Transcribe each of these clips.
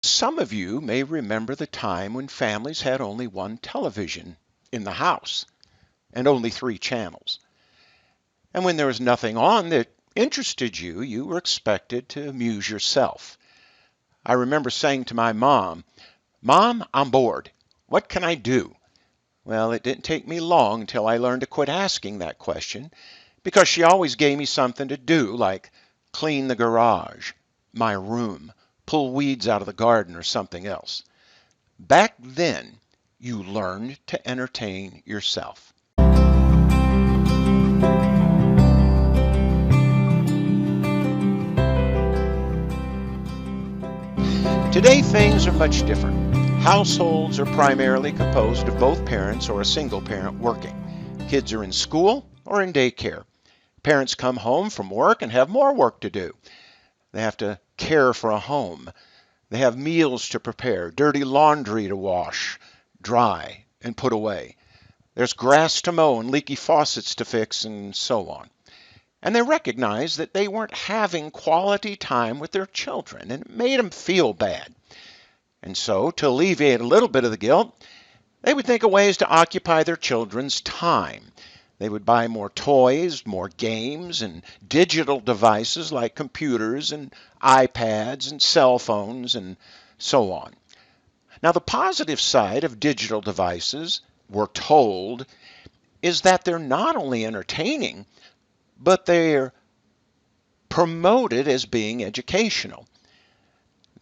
Some of you may remember the time when families had only one television in the house and only three channels. And when there was nothing on that interested you, you were expected to amuse yourself. I remember saying to my mom, "Mom, I'm bored. What can I do?" Well, it didn't take me long until I learned to quit asking that question because she always gave me something to do, like clean the garage, my room, pull weeds out of the garden, or something else. Back then, you learned to entertain yourself. Today, things are much different. Households are primarily composed of both parents or a single parent working. Kids are in school or in daycare. Parents come home from work and have more work to do. They have to care for a home. They have meals to prepare, dirty laundry to wash, dry, and put away. There's grass to mow and leaky faucets to fix, and so on. And they recognized that they weren't having quality time with their children, and it made them feel bad. And so, to alleviate a little bit of the guilt, they would think of ways to occupy their children's time. They would buy more toys, more games, and digital devices like computers and iPads and cell phones and so on. Now, the positive side of digital devices, we're told, is that they're not only entertaining, but they're promoted as being educational.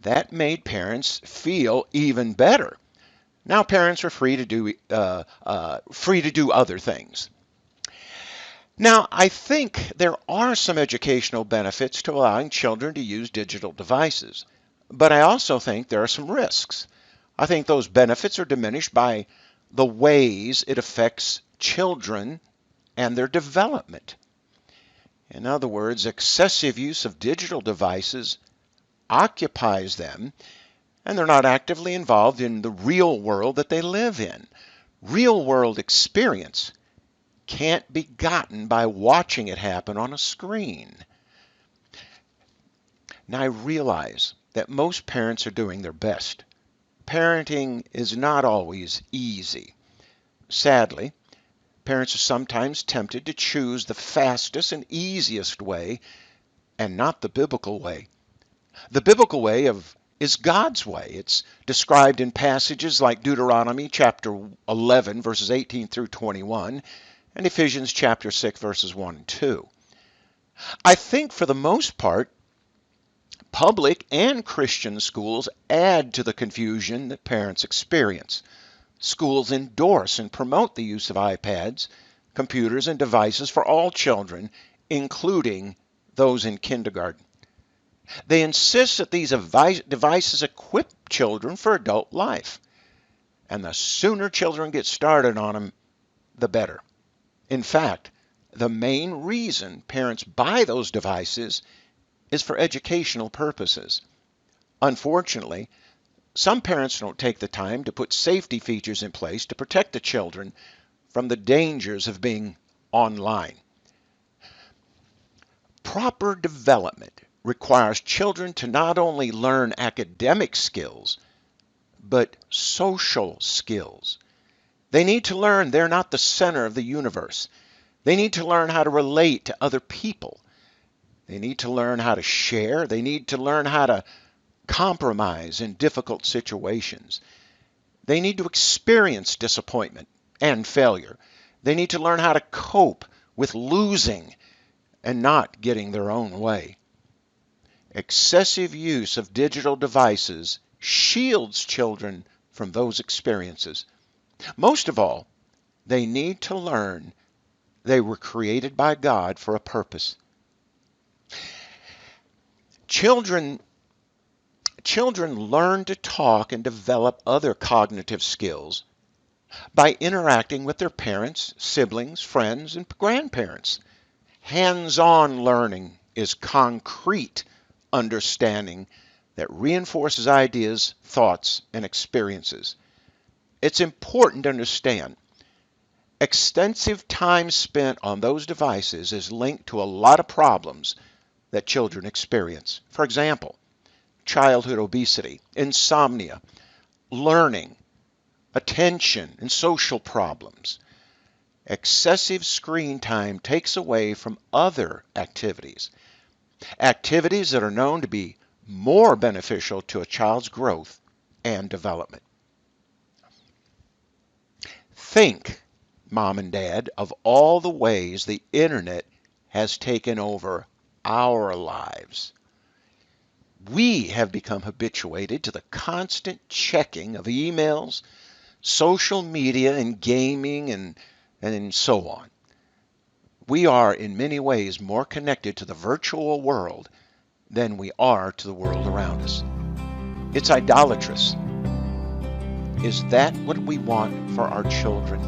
That made parents feel even better. Now parents are free to do other things. Now, I think there are some educational benefits to allowing children to use digital devices, but I also think there are some risks. I think those benefits are diminished by the ways it affects children and their development. In other words, excessive use of digital devices occupies them, and they're not actively involved in the real world that they live in. Real world experience can't be gotten by watching it happen on a screen. Now, I realize that most parents are doing their best. Parenting is not always easy. Sadly, parents are sometimes tempted to choose the fastest and easiest way and not the biblical way. The biblical way is God's way. It's described in passages like Deuteronomy chapter 11, verses 18 through 21, and Ephesians chapter 6, verses 1 and 2. I think for the most part, public and Christian schools add to the confusion that parents experience. Schools endorse and promote the use of iPads, computers, and devices for all children, including those in kindergarten. They insist that these devices equip children for adult life. And the sooner children get started on them, the better. In fact, the main reason parents buy those devices is for educational purposes. Unfortunately, some parents don't take the time to put safety features in place to protect the children from the dangers of being online. Proper development requires children to not only learn academic skills, but social skills. They need to learn they're not the center of the universe. They need to learn how to relate to other people. They need to learn how to share. They need to learn how to compromise in difficult situations. They need to experience disappointment and failure. They need to learn how to cope with losing and not getting their own way. Excessive use of digital devices shields children from those experiences. Most of all, they need to learn they were created by God for a purpose. Children learn to talk and develop other cognitive skills by interacting with their parents, siblings, friends, and grandparents. Hands-on learning is concrete understanding that reinforces ideas, thoughts, and experiences. It's important to understand extensive time spent on those devices is linked to a lot of problems that children experience. For example, childhood obesity, insomnia, learning, attention, and social problems. Excessive screen time takes away from other activities, activities that are known to be more beneficial to a child's growth and development. Think, mom and dad, of all the ways the internet has taken over our lives. We have become habituated to the constant checking of emails, social media, and gaming, and so on. We are in many ways more connected to the virtual world than we are to the world around us. It's idolatrous. Is that what we want for our children?